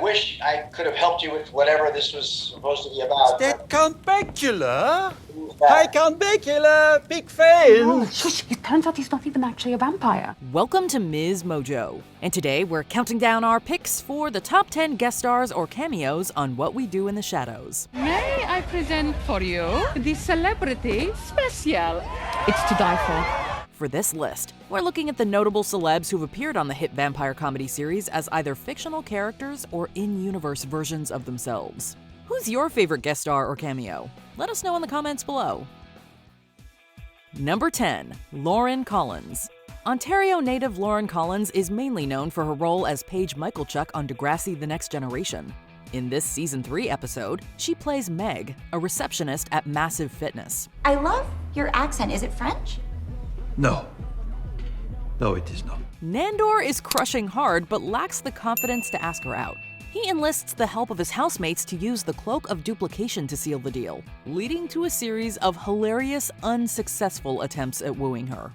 wish I could have helped you with whatever this was supposed to be about. That Count Bacula? Hi, Count Bacula! Big fan! Oh, shush! It turns out he's not even actually a vampire. Welcome to MsMojo, and today we're counting down our picks for the top 10 guest stars or cameos on What We Do in the Shadows. May I present for you the celebrity special? It's to die for. For this list, we're looking at the notable celebs who've appeared on the hit vampire comedy series as either fictional characters or in-universe versions of themselves. Who's your favorite guest star or cameo? Let us know in the comments below. Number 10. Lauren Collins. Ontario native Lauren Collins is mainly known for her role as Paige Michalchuk on Degrassi: The Next Generation. In this Season 3 episode, she plays Meg, a receptionist at Massive Fitness. I love your accent. Is it French? No. No, it is not. Nandor is crushing hard but lacks the confidence to ask her out. He enlists the help of his housemates to use the Cloak of Duplication to seal the deal, leading to a series of hilarious, unsuccessful attempts at wooing her.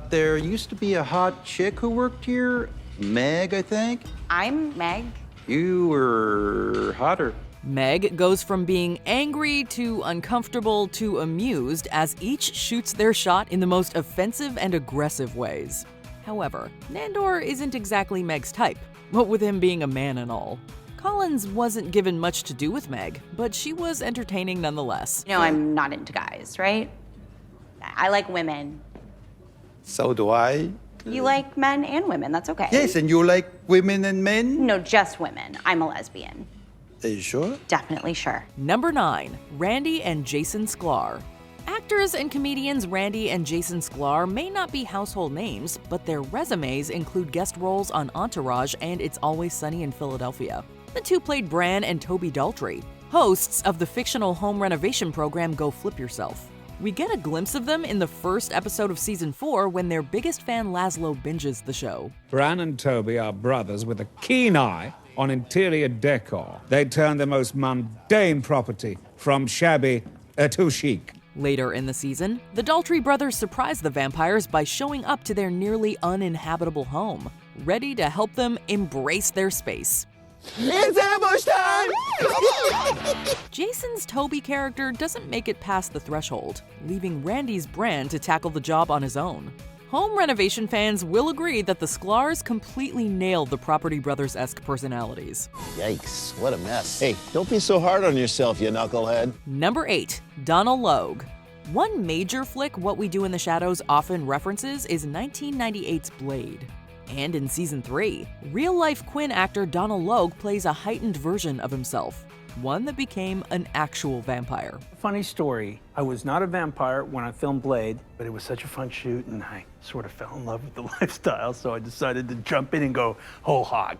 There used to be a hot chick who worked here. Meg, I think. I'm Meg. You were hotter. Meg goes from being angry to uncomfortable to amused as each shoots their shot in the most offensive and aggressive ways. However, Nandor isn't exactly Meg's type, what with him being a man and all. Collins wasn't given much to do with Meg, but she was entertaining nonetheless. You know, I'm not into guys, right? I like women. So do I. You like men and women, that's okay. Yes, and you like women and men? No, just women. I'm a lesbian. Are you sure? Definitely sure. Number 9. Randy and Jason SKLAR. Actors and comedians Randy and Jason SKLAR may not be household names, but their resumes include guest roles on Entourage and It's Always Sunny in Philadelphia. The two played Bran and Toby Daltrey, hosts of the fictional home renovation program Go Flip Yourself. We get a glimpse of them in the first episode of Season 4 when their biggest fan Laszlo binges the show. Bran and Toby are brothers with a keen eye on interior decor. They turn the most mundane property from shabby to chic. Later in the season, the Daltrey brothers surprise the vampires by showing up to their nearly uninhabitable home, ready to help them embrace their space. It's ambush time! Jason's Toby character doesn't make it past the threshold, leaving Randy's Bran to tackle the job on his own. Home renovation fans will agree that the SKLARs completely nailed the Property Brothers-esque personalities. Yikes, what a mess. Hey, don't be so hard on yourself, you knucklehead. Number 8. Donal Logue. One major flick What We Do in the Shadows often references is 1998's Blade. And in Season 3, real-life Quinn actor Donal Logue plays a heightened version of himself, one that became an actual vampire. Funny story, I was not a vampire when I filmed Blade, but it was such a fun shoot and I sort of fell in love with the lifestyle, so I decided to jump in and go whole hog.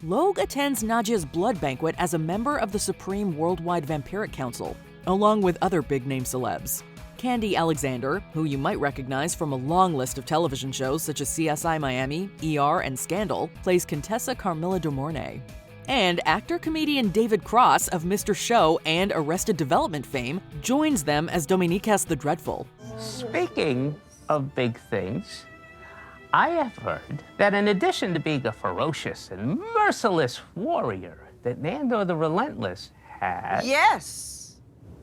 Logue attends Nadia's blood banquet as a member of the Supreme Worldwide Vampiric Council, along with other big-name celebs. Candy Alexander, who you might recognize from a long list of television shows such as CSI Miami, ER, and Scandal, plays Contessa Carmilla de Mornay. And actor-comedian David Cross of Mr. Show and Arrested Development fame joins them as Dominicus the Dreadful. Speaking of big things, I have heard that in addition to being a ferocious and merciless warrior, that Nandor the Relentless has... Yes!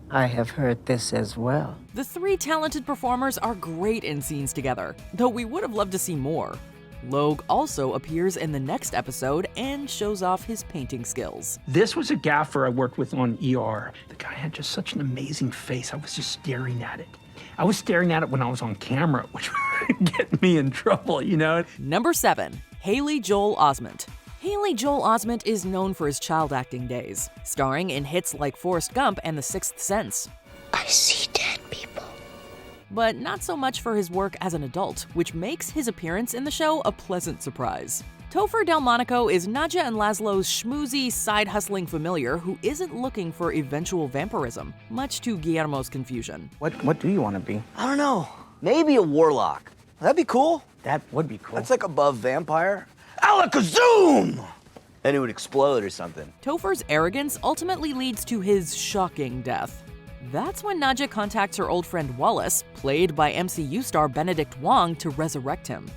I have heard this as well. The three talented performers are great in scenes together, though we would have loved to see more. Logue also appears in the next episode and shows off his painting skills. This was a gaffer I worked with on ER. The guy had just such an amazing face. I was just staring at it. I was staring at it when I was on camera, which would get me in trouble, you know? Number 7. Haley Joel Osment. Haley Joel Osment is known for his child acting days, starring in hits like Forrest Gump and The Sixth Sense. I see dead people. But not so much for his work as an adult, which makes his appearance in the show a pleasant surprise. Topher Delmonico is Nadja and Laszlo's schmoozy, side-hustling familiar who isn't looking for eventual vampirism, much to Guillermo's confusion. What do you want to be? I don't know. Maybe a warlock. That'd be cool. That would be cool. That's like above vampire. Alakazoom! Then it would explode or something. Topher's arrogance ultimately leads to his shocking death. That's when Nadja contacts her old friend Wallace, played by MCU star Benedict Wong, to resurrect him.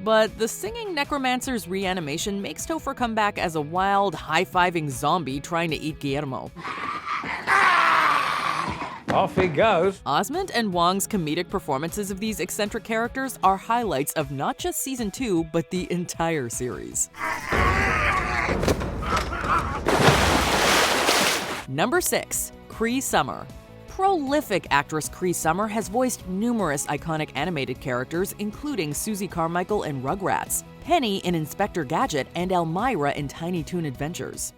But the singing necromancer's reanimation makes Topher come back as a wild, high-fiving zombie trying to eat Guillermo. Off he goes. OSMENT and Wong's comedic performances of these eccentric characters are highlights of not just season 2, but the entire series. Number 6, Cree Summer. Prolific actress Cree Summer has voiced numerous iconic animated characters, including Susie Carmichael in Rugrats, Penny in Inspector Gadget, and Elmira in Tiny Toon Adventures.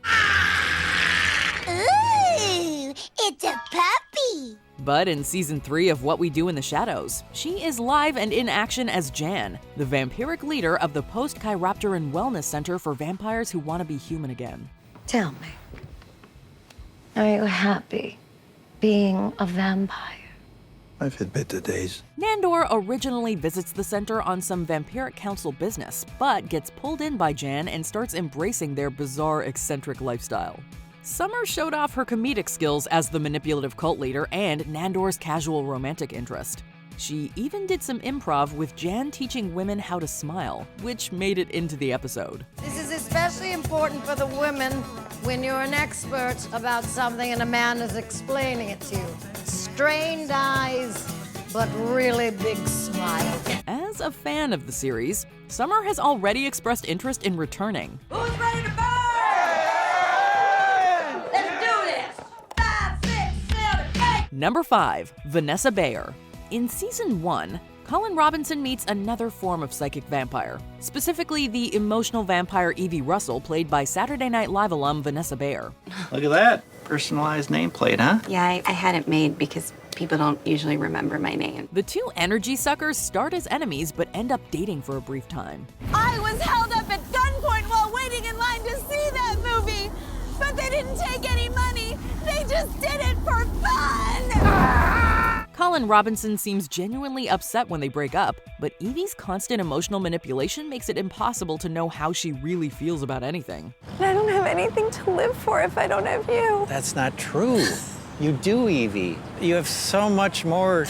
Ooh, it's a puppy! But in season 3 of What We Do in the Shadows, she is live and in action as Jan, the vampiric leader of the Post-Chiropteran Wellness Center for vampires who want to be human again. Tell me, are you happy being a vampire? I've had better days. Nandor originally visits the center on some vampiric council business, but gets pulled in by Jan and starts embracing their bizarre, eccentric lifestyle. Summer showed off her comedic skills as the manipulative cult leader and Nandor's casual romantic interest. She even did some improv with Jan teaching women how to smile, which made it into the episode. This is especially important for the women when you're an expert about something and a man is explaining it to you. Strained eyes, but really big smile. As a fan of the series, Summer has already expressed interest in returning. Who's ready to burn? Let's do this! 5, 6, 7, 8! Number 5, Vanessa Bayer. In season 1, Collin Robinson meets another form of psychic vampire, specifically the emotional vampire Evie Russell, played by Saturday Night Live alum Vanessa Bayer. Look at that. Personalized nameplate, huh? Yeah, I had it made because people don't usually remember my name. The two energy suckers start as enemies but end up dating for a brief time. I was held up at gunpoint while waiting in line to see that movie, but they didn't take any money. They just did it for fun! Collin Robinson seems genuinely upset when they break up, but Evie's constant emotional manipulation makes it impossible to know how she really feels about anything. I don't have anything to live for if I don't have you. That's not true. You do, Evie. You have so much more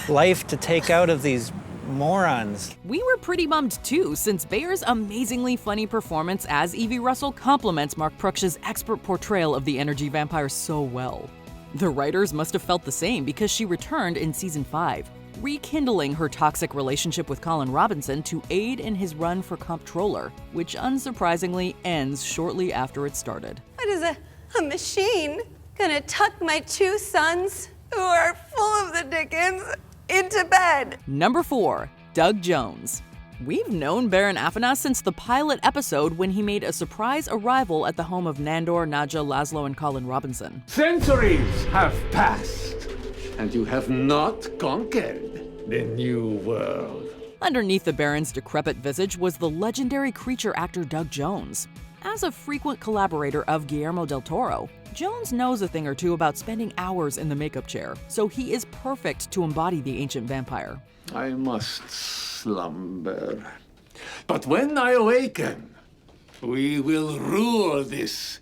life to take out of these morons. We were pretty bummed too, since Bayer's amazingly funny performance as Evie Russell complements Mark Pruck's expert portrayal of the energy vampire so well. The writers must have felt the same because she returned in season 5, rekindling her toxic relationship with Collin Robinson to aid in his run for comptroller, which unsurprisingly ends shortly after it started. What is a machine gonna tuck my 2 sons, who are full of the dickens, into bed? Number 4, Doug Jones. We've known Baron Afanas since the pilot episode when he made a surprise arrival at the home of Nandor, Nadja, Laszlo, and Collin Robinson. Centuries have passed, and you have not conquered the new world. Underneath the Baron's decrepit visage was the legendary creature actor Doug Jones. As a frequent collaborator of Guillermo del Toro, Jones knows a thing or two about spending hours in the makeup chair, so he is perfect to embody the ancient vampire. I must slumber. But when I awaken, we will rule this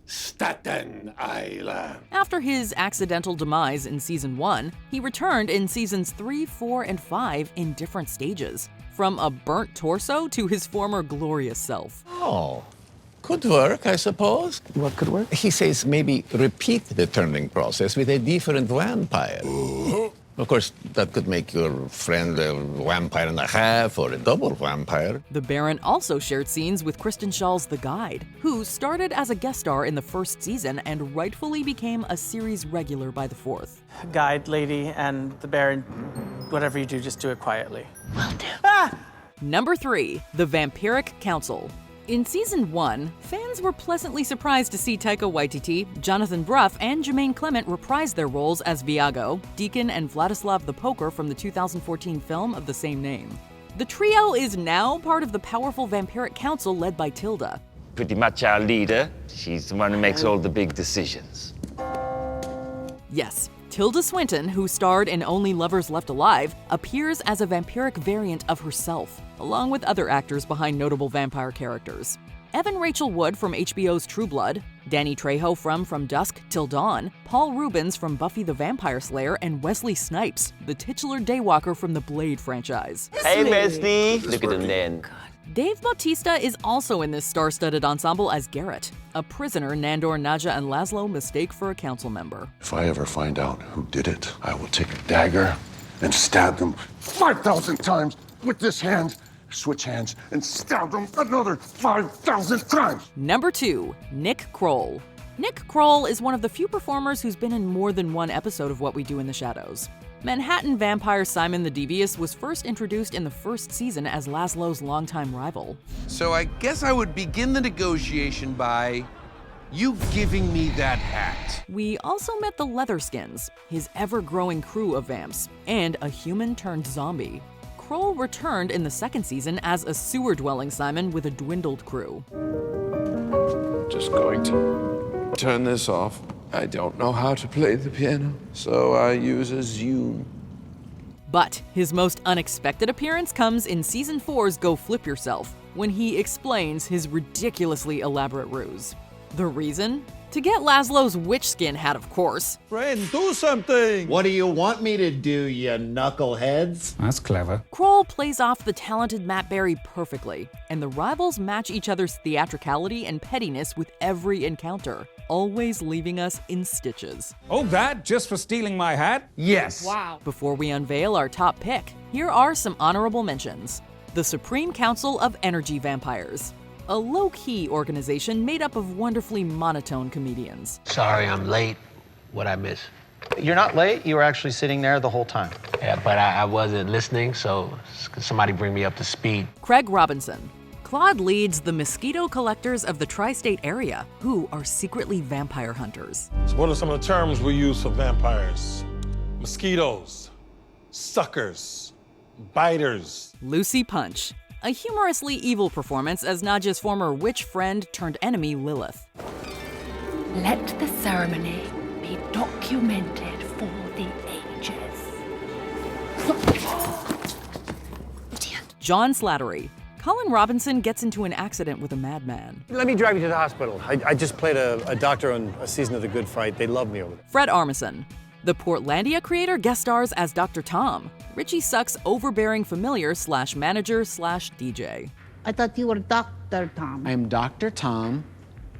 Staten Island. After his accidental demise in season 1, he returned in seasons 3, 4, and 5 in different stages, from a burnt torso to his former glorious self. Oh, could work, I suppose. What could work? He says maybe repeat the turning process with a different vampire. Of course, that could make your friend a vampire and a half or a double vampire. The Baron also shared scenes with Kristen Schall's The Guide, who started as a guest star in the first season and rightfully became a series regular by the 4th. Guide lady and the Baron, whatever you do, just do it quietly. Number 3, The Vampiric Council. In season 1, fans were pleasantly surprised to see Taika Waititi, Jonathan Bruff, and Jermaine Clement reprise their roles as Viago, Deacon, and Vladislav the Poker from the 2014 film of the same name. The trio is now part of the powerful Vampiric Council led by Tilda. Pretty much our leader. She's the one who makes all the big decisions. Yes, Tilda Swinton, who starred in Only Lovers Left Alive, appears as a vampiric variant of herself, along with other actors behind notable vampire characters. Evan Rachel Wood from HBO's True Blood, Danny Trejo from Dusk Till Dawn, Paul Reubens from Buffy the Vampire Slayer, and Wesley Snipes, the titular Daywalker from the Blade franchise. Hey, Misty! Look at him then. Dave Bautista is also in this star-studded ensemble as Garrett, a prisoner Nandor, Nadja, and Laszlo mistake for a council member. If I ever find out who did it, I will take a dagger and stab them 5,000 times with this hand, switch hands, and stab them another 5,000 times. Number 2, Nick Kroll. Nick Kroll is one of the few performers who's been in more than one episode of What We Do in the Shadows. Manhattan vampire Simon the Devious was first introduced in the first season as Laszlo's longtime rival. So I guess I would begin the negotiation by you giving me that hat. We also met the Leatherskins, his ever-growing crew of vamps, and a human-turned-zombie. Kroll returned in the second season as a sewer-dwelling Simon with a dwindled crew. Just going to turn this off. I don't know how to play the piano, so I use a Zoom. But his most unexpected appearance comes in Season 4's Go Flip Yourself, when he explains his ridiculously elaborate ruse. The reason? To get Laszlo's witch skin hat, of course. Friend, do something! What do you want me to do, you knuckleheads? That's clever. Kroll plays off the talented Matt Berry perfectly, and the rivals match each other's theatricality and pettiness with every encounter, always leaving us in stitches. Oh, that just for stealing my hat? Yes. Wow. Before we unveil our top pick, here are some honorable mentions. The Supreme Council of Energy Vampires, a low-key organization made up of wonderfully monotone comedians. Sorry, I'm late. What'd I miss? You're not late. You were actually sitting there the whole time. Yeah, but I wasn't listening, so could somebody bring me up to speed? Craig Robinson. Claude leads the mosquito collectors of the tri-state area, who are secretly vampire hunters. So what are some of the terms we use for vampires? Mosquitoes, suckers, biters. Lucy Punch. A humorously evil performance as Nadja's former witch friend turned enemy Lilith. Let the ceremony be documented for the ages. John Slattery. Collin Robinson gets into an accident with a madman. Let me drive you to the hospital. I just played a doctor on a season of The Good Fight. They love me over there. Fred Armisen. The Portlandia creator guest stars as Dr. Tom, Richie Suck's overbearing familiar / manager / DJ. I thought you were Dr. Tom. I am Dr. Tom,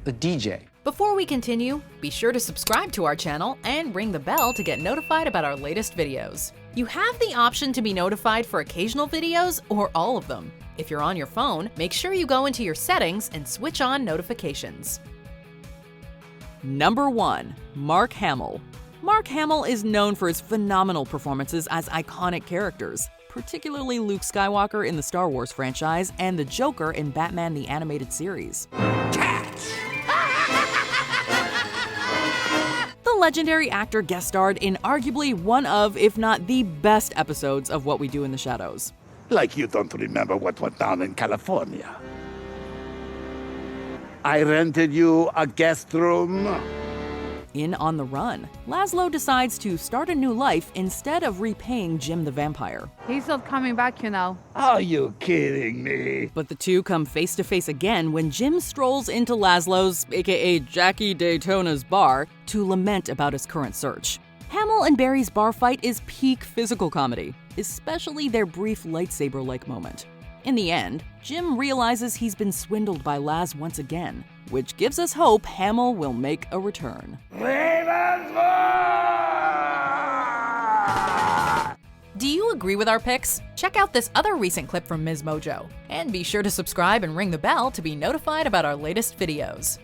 the DJ. Before we continue, be sure to subscribe to our channel and ring the bell to get notified about our latest videos. You have the option to be notified for occasional videos or all of them. If you're on your phone, make sure you go into your settings and switch on notifications. Number 1, Mark Hamill. Mark Hamill is known for his phenomenal performances as iconic characters, particularly Luke Skywalker in the Star Wars franchise and the Joker in Batman the Animated Series. The legendary actor guest starred in arguably one of, if not the best episodes of What We Do in the Shadows. Like you don't remember what went down in California. I rented you a guest room. In On the Run, Laszlo decides to start a new life instead of repaying Jim the vampire. He's not coming back, you know. Are you kidding me? But the two come face to face again when Jim strolls into Laszlo's, aka Jackie Daytona's bar, to lament about his current search. Hamill and Barry's bar fight is peak physical comedy, especially their brief lightsaber-like moment. In the end, Jim realizes he's been swindled by Laz once again, which gives us hope Hamill will make a return. Do you agree with our picks? Check out this other recent clip from MsMojo, and be sure to subscribe and ring the bell to be notified about our latest videos.